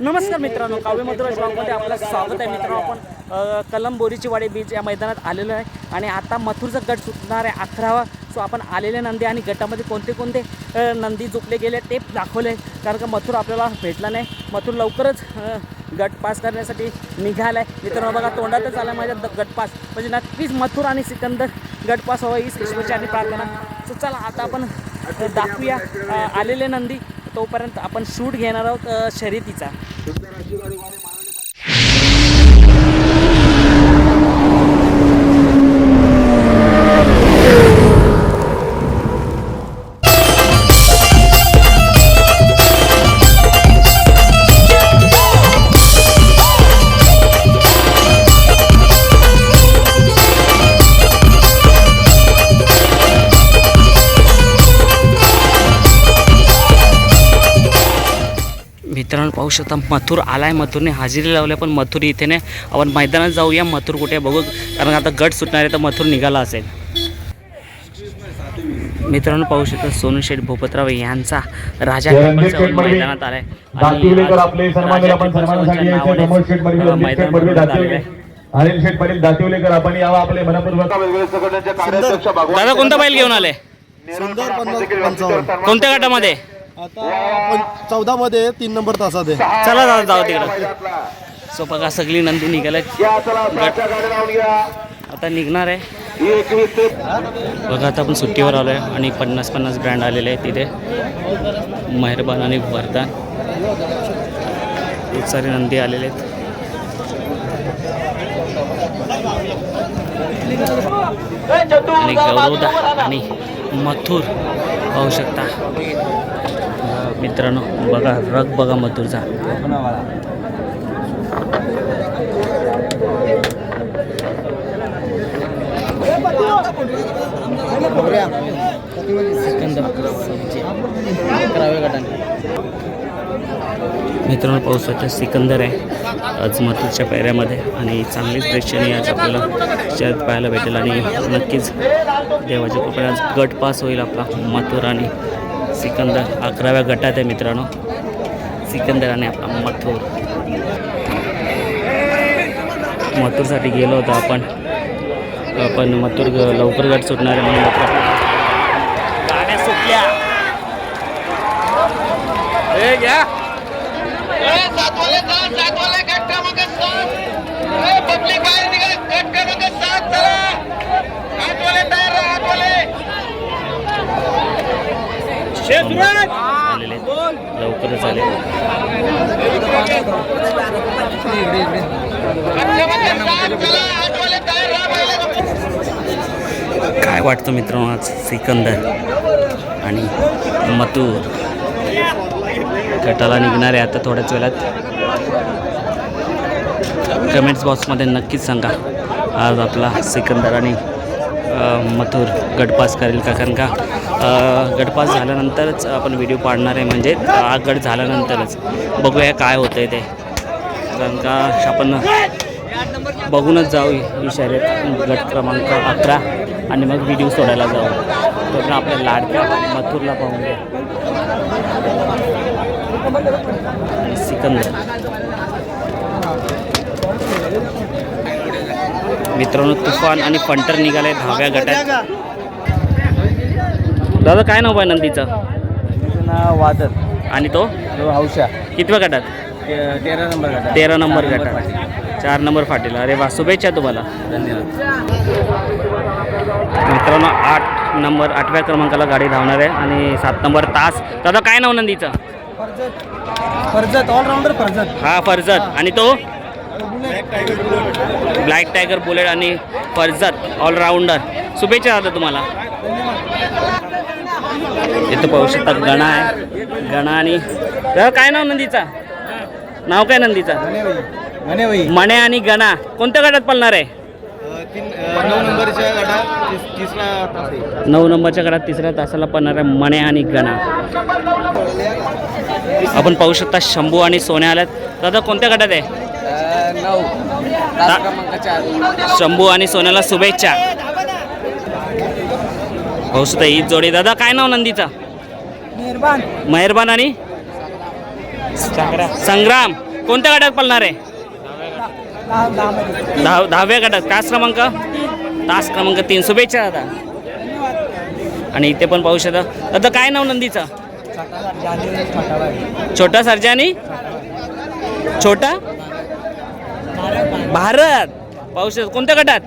नमस्कार मित्रांनो, काव्य मधुराज ब्लॉगमध्ये आपलं स्वागत आहे. मित्रांनो, आपण कलम बोरीची वाडी बीच या मैदानात आलेलो आहे आणि आता मथुरचा गट सुटणार आहे 11वा. सो आपण आलेले नंदी आणि गटामध्ये कोणते कोणते नंदी झोपले गेले ते दाखवले, कारण का मथुर आपल्याला भेटला नाही. मथुर लवकरच गट पास करण्यासाठी निघाला आहे. मित्रांनो बघा, तोंडातच आला माझ्या गट पास, म्हणजे नक्कीच मथुर आणि सिकंदर गट पास व्हावा हीच ईश्वरची आणि प्रार्थना. सो चला आता आपण दाखवूया आलेले नंदी. तोपर्यंत आपण शूट घेणार आहोत शर्यतीचा. मित्रांनो पाहू शकता, मथुर आलाय. मथुरने हजेरी लावल्या, पण मथुर इथे नाही. आपण मैदानात जाऊया, मथुर कुठे बघू, कारण आता गट सुटणार आहे तर मथुर निघाला असेल. मित्रांनो पाहू शकता, सोनू शेठ भोपतराव यांचा राजा मैदानात आलाय. दादा कोणता बैल घेऊन आले? कोणत्या गटामध्ये? आता 14 मध्ये 3 नंबर तासात आहे. चला दादा जाऊ तिकडे. सो बघा, सगळी नंदी निघाले, आता निघणार आहे. बघा आता आपण सुट्टीवर आलो आहे आणि 50-50 ब्रँड आलेले आहेत तिथे. मेहरबान आणि वरदान खूप सारे नंदी आलेले आहेत. आणि गौरवदा आणि मथुर पाहू शकता मित्रांनो. बघा रग बघा मथुरचा. मित्रांनो पाहू शकता, सिकंदर आहे आज मथुरच्या पैऱ्यामध्ये आणि चांगलीच प्रेक्षणीय आज आपल्याला शर्यत पाहायला भेटेल. आणि नक्कीच देवाच्या कृपेने आज गट पास होईल आपला. मथुर आणि सिकंदर 11व्या गटात आहे मित्रांनो. सिकंदर आणि आपला मथुर. मथुरसाठी गेलो होतो आपण, पण मथुर लवकर गट सुटणार आहे म्हणून गाड्या सुटल्या. लवकरच आले. काय वाटतं मित्रांनो आज सिकंदर आणि मथुर गटाला निघणार आहे आता थोड्याच वेळात. कमेंट्स बॉक्समध्ये नक्कीच सांगा आज आपला सिकंदर आणि मथुर गटपास करेल का, कारण का गटपास झाल्यानंतरच आपण व्हिडिओ पाडणार आहे, म्हणजे हा गट झाल्यानंतरच बघूया काय होतं आहे ते, कारण का आपण बघूनच जाऊ ही शर्यत गट क्रमांक 11 आणि मग व्हिडिओ सोडायला जाऊ. तर आपल्या लाडक्या मथुरला पाहून घ्या आणि सिकंदर. मित्रांनो तुफान आणि फंटर निघाले 10व्या गटात. दादा काय नाव आहे नंदीचं? नाव वादळ आणि तो हौशा. कितव्या गटात? 13 नंबर गटात. 13 नंबर गटात 4 नंबर फाटीला. अरे वा, शुभेच्छा तुम्हाला. धन्यवाद. मित्रांनो 8व्या क्रमांकाला गाडी धावणार आहे आणि 7 नंबर तास. दादा काय नाव नंदीचं? फरजत ऑलराऊंडर फरजत. हा फरजत. आणि तो ब्लॅक टायगर बुलेट आणि फरजत ऑलराऊंडर. शुभेच्छा दादा तुम्हाला. इथं पाहू शकता गणा आहे. गणा आणि काय नाव नंदीचा? नाव काय नंदीचा? मणे आणि गणा. कोणत्या गटात पळणार आहे? 9 नंबरच्या गटात 3रा तास आहे. 9 नंबरच्या गटात 3ऱ्या तासाला पळणार आहे मणे आणि गणा. आपण पाहू शकता शंभू आणि सोन्या आल्यात. दादा कोणत्या गटात आहे? 9 क्रमांक 4. शंभू आणि सोन्याला शुभेच्छा. पाहू शकता ही जोडी. दादा काय नाव नंदीचा? मेहरबान. मेहरबान आणि संग्राम. कोणत्या गटात पळणार आहे? 10व्या गटात. तास क्रमांक 3. शुभेच्छा दादा. आणि इथे पण पाहू शकता. दादा काय नाव नंदीचं? छोटा सर्जा आणि छोटा भारत. पाहू शकता. कोणत्या गटात?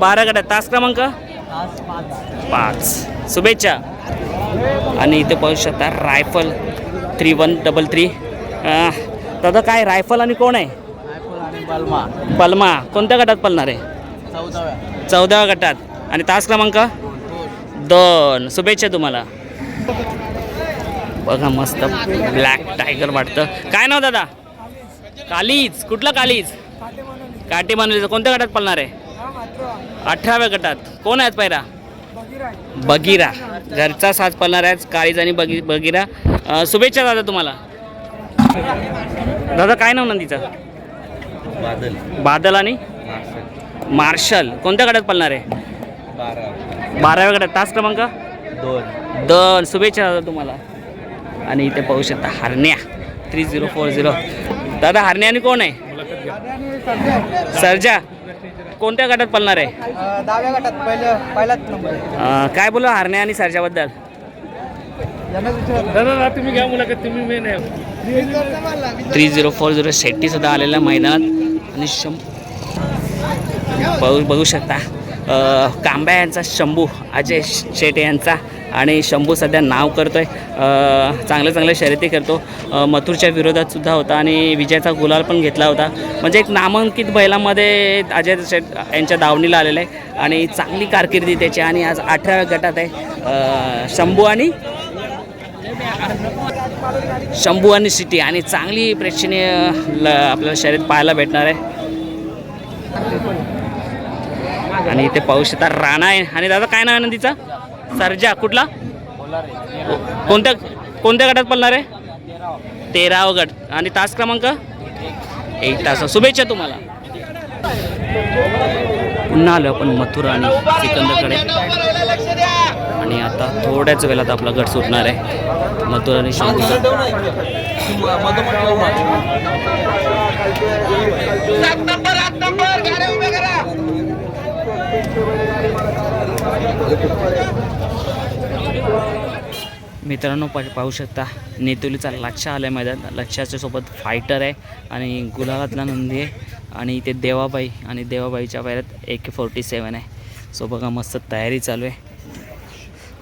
12 गटात. तास क्रमांक 5. शुभेच्छा. आणि इथे पाहू शकता रायफल 3133. दादा काय रायफल आणि कोण आहे? पलमा. कोणत्या गटात पळणार आहे? 14व्या गटात. आणि तास क्रमांक 2. शुभेच्छा तुम्हाला. बघा मस्त ब्लॅक टायगर वाटतं. काय नाव दादा? कालीज. कुठला कालीज? काटे मानलेचं. कोणत्या गटात पळणार आहे? 18व्या गटात. कोण आहेत पैरा? बगीरा. घरचा साज पळणार आहे काळीज आणि बगीरा. शुभेच्छा दादा तुम्हाला. दादा काय नाव नंदीचं? बादल आणि मार्शल. कोणत्या गटात पळणार आहे? 12व्या गटात. तास क्रमांक 2. शुभेच्छा दादा तुम्हाला. आणि इथे पाहू शकता हरण्या 3040. दादा हरण्या आणि कोण आहे? सर्जा. कोणत्या गटात पळणार आहे? 10व्या गटात पहिलाच नंबर. काय बोला हरण्या आणि सर्जाबद्दल? दादा तुम्ही घ्या मुलाखत. तुम्ही मेन आहे. 3040 शेट्टी सुद्धा आलेल्या मैदानात. आणि बघू शकता कांब्या यांचा शंभू, अजय शेटे यांचा. आणि शंभू सध्या नाव करतोय. चांगल्या शर्यती करतो. मथुरच्या विरोधात सुद्धा होता आणि विजयाचा गुलाल पण घेतला होता. म्हणजे एक नामांकित बैलामध्ये अजय शेट यांच्या दावणीला आलेला आहे. आणि चांगली कारकिर्दी त्याची. आणि आज 18व्या गटात आहे शंभू आणि सिटी. आणि चांगली प्रेक्षणीय आपल्याला शर्यत पाहायला भेटणार आहे. आणि इथे पाहू शकता राणा आहे. आणि दादा काय नाव आहे नंदीचा? सर्जा. कुठला? कोणत्या गटात पळणार आहे? 13वा गट. आणि तास क्रमांक 1 तास. शुभेच्छा तुम्हाला. पुन्हा आलो आपण मथुरा आणि सिकंदरकडे. आणि आता थोड्याच वेळात आपला गट सुटणार आहे. मथुरा आणि शंभूचा. मित्रांनो पाहू शकता नेतोलीचा लक्षा आला आहे मैदान. लक्षाच्या सोबत फायटर आहे आणि गुलाबातला नंदी आहे. आणि इथे देवाबाई आणि देवाबाईच्या पायऱ्यात AK-47 आहे. सो बघा मस्त तयारी चालू आहे.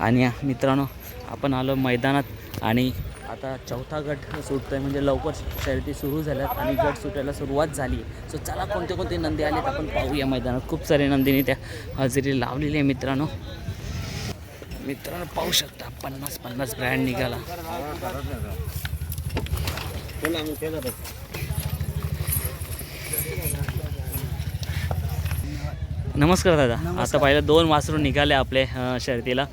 आणि मित्रांनो आपण आलो मैदानात. आणि आता 4था गट सुटतो आहे. म्हणजे लवकर शर्यती सुरू झाल्यात आणि गट सुटायला सुरुवात झाली. सो चला कोणते नंदी आलेत आपण पाहूया मैदानात. खूप सारे नंदीने त्या हजेरी लावलेली आहे मित्रांनो पाहू शकता 50 ब्रँड निघाला. नमस्कार दादा. आता पहिलं 2 वासरू निघाले आपले शर्यतीला.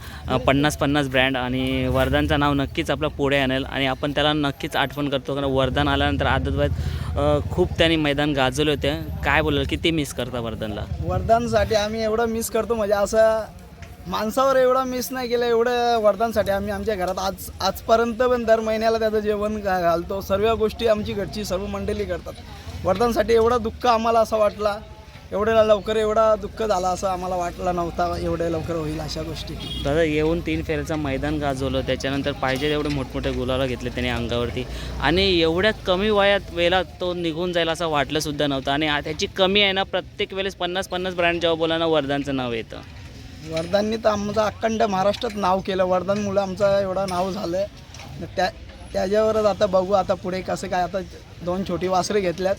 50 ब्रँड. आणि वरदानचं नाव नक्कीच आपलं पुढे आणेल. आणि आपण त्याला नक्कीच आठवण करतो. कारण वरदान आल्यानंतर आदतवयात खूप त्यांनी मैदान गाजवले होते. काय बोलाल किती मिस करता वरदानला? वरदानसाठी आम्ही एवढं मिस करतो. म्हणजे असं माणसावर एवढं मिस नाही केलं एवढं वरदानसाठी. आम्ही आमच्या घरात आजपर्यंत पण दर महिन्याला त्याचं जेवण घालतो. सर्व गोष्टी आमची घरची सर्व मंडळी करतात. वरदानसाठी एवढं दुःख आम्हाला असं वाटला. एवढ्या लवकर एवढा दुःख झाला असं आम्हाला वाटलं नव्हता. एवढ्या लवकर होईल अशा गोष्टी. दादा येऊन 3 फेऱ्याचं मैदान गाजवलं. त्याच्यानंतर पाहिजे तेवढे मोठमोठे गुलाला घेतले त्याने अंगावरती. आणि एवढ्या कमी वेळात तो निघून जाईल असं वाटलंसुद्धा नव्हतं. आणि त्याची कमी आहे ना प्रत्येक वेळेस 50 ब्रँड जेव्हा बोला ना वरदानचं नाव येतं. वरदाननी तर आमचं अखंड महाराष्ट्रात नाव केलं. वरदानमुळं आमचं एवढं नाव झालं. त्याच्यावरच आता बघू आता पुढे कसं काय. आता 2 छोटी वासरे घेतल्यात.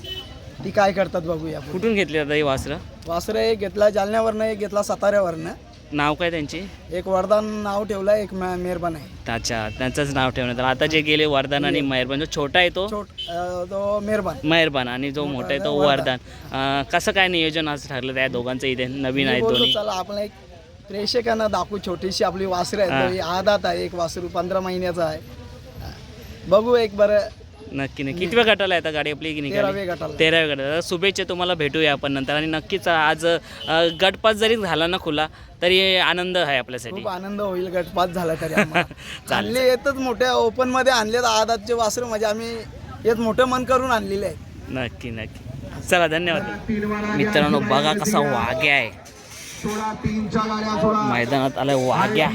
ती काय करतात बघूया. कुठून घेतली आता ही वासरं एक घेतला जालन्यावरनं, एक घेतला साताऱ्यावरनं. नाव काय त्यांची? एक वरदान नाव ठेवलं, एक मेहरबान आहे. अच्छा त्यांचंच नाव ठेवण्यात आलं. आता जे गेले वरदान आणि मेहरबान. जो छोटा आहे तो मेहरबान आणि जो मोठा आहे तो वरदान. कसं काय नियोजन असं ठरलं त्या दोघांचं इथे? नवीन आहेत दोन्ही. चला आपण एक प्रेक्षकांना दाखवू. छोटीशी आपली वासरे आहेत. आदात आहे. एक वासरू 15 महिन्याचा आहे. बघू एक बरं. नक्की कितव्या गटाला आहे आता गाडी आपली? 13व्या गटाला. शुभेच्छा तुम्हाला. भेटूया आपण नंतर. आणि नक्कीच आज गटपात जरी झाला ना खुला तरी आनंद आहे आपल्यासाठी. खूप आनंद होईल गटपात झाला तरी. आणले येतच मोठ्या ओपन मध्ये आणले आदातचे वासरू. म्हणजे आम्ही यात मोठं मन करून आणलेले आहे. नक्की नक्की. चला धन्यवाद मित्रांनो. बघा कसा वाघ्या आहे मैदानात आलाय वाघ्या.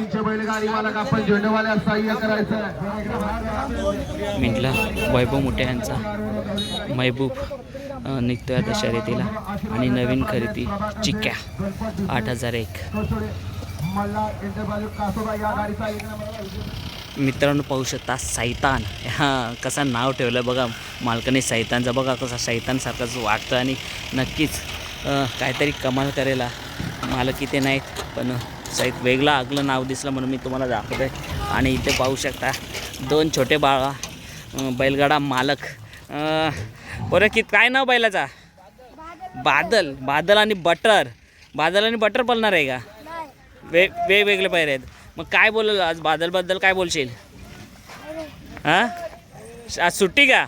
म्हटलं वैभव मोठे यांचा महबूब निघतोय आता शर्यतीला आणि नवीन खरेदी चिक्क्या 8001. मित्रांनो पाहू शकता सैतान. हां कसा नाव ठेवलं बघा मालकाने सैतानचा. बघा कसा सैतानसारखाच वाटतं आणि नक्कीच काहीतरी कमाल करेला. मालक इथे नाहीत पण सैत वेगळं आगलं नाव दिसलं म्हणून मी तुम्हाला दाखवतो आहे. आणि इथे पाहू शकता 2 छोटे बाळा बैलगाडा मालक. बरं की काय नाव बैलाचा? बादल. बादल आणि बटर. बादल आणि बटर पळणार आहे का? वेगवेगळे पैरे आहेत. मग काय बोलल आज बादलबद्दल काय बोलशील? हां आज सुट्टी का?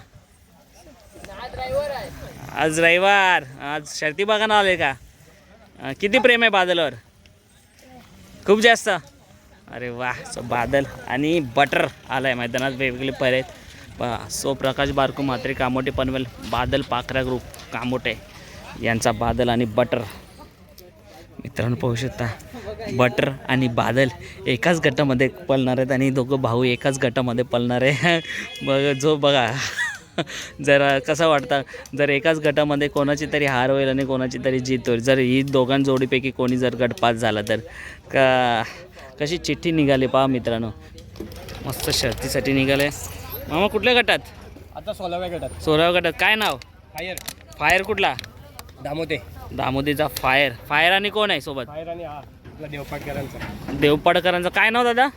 आज रविवार. आज शर्ती बघायला आले का? किती प्रेम आहे बादलवर? खूप जास्त. अरे वा. सो बादल आणि बटर आलाय मैदानात. वेगवेगळे पैरे आहेत. सो प्रकाश बारकू म्हात्रे कामोटे पनवेल बादल पाखरा ग्रुप कामोटे यांचा बादल आणि बटर. मित्रांनो पाहू शकता बटर आणि बादल एकाच गटामध्ये पळणार आहेत आणि दोघं भाऊ एकाच गटामध्ये पळणार आहे. बघ बघा जरा कसं वाटतं जर एकाच गटामध्ये कोणाची तरी हार होईल आणि कोणाची तरी जीत होईल. जर ही दोघां जोडीपैकी कोणी जर गट पास झाला तर कशी चिठ्ठी निघाली पहा मित्रांनो. मस्त शर्तीसाठी निघाले. मामा कुठल्या गटात? आता 16व्या गटात. 16व्या गटात. काय नाव? फायर. फायर कुठला? दामोदे. दामोदेचा फायर. फायर आणि कोण आहे सोबत? फायर आणि हा आपला देवपाटकरांचा. देवपाडकरांचं काय नाव दादा?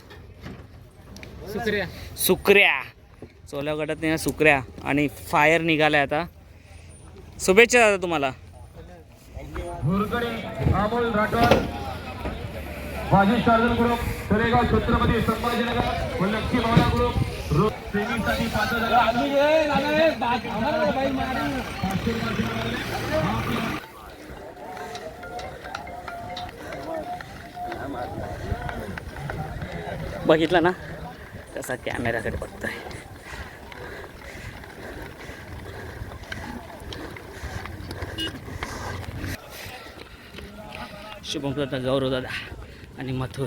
सुक्रिया. सुक्र्या. 16व्या गटात नाही सुक्र्या आणि फायर निघालाय आता. शुभेच्छा दादा तुम्हाला. अमोल राठोड बाजी शार्दूल ग्रुप तळेगाव छत्रपती संभाजीनगर व लक्ष्मी भावना ग्रुप सेमीसाठी पात्र झाला. बघितलं ना कसा कॅमेराकडे बघतोय. शुभम दादा गौरव दादा आणि मथुर.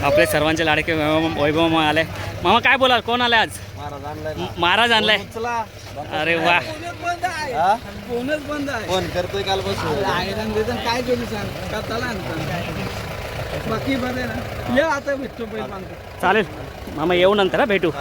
आपले सर्वांचे लाडके वैभव मामा आले. मामा काय बोलाल कोण आले आज? महाराज आणलाय. अरे वा. फोनच बंद आहे. फोन करतोय काल बसून. काय करू सांग का चला बाकी बरे ना. या आता भेटतो पैसे. चालेल मामा येऊ नंतर भेटू.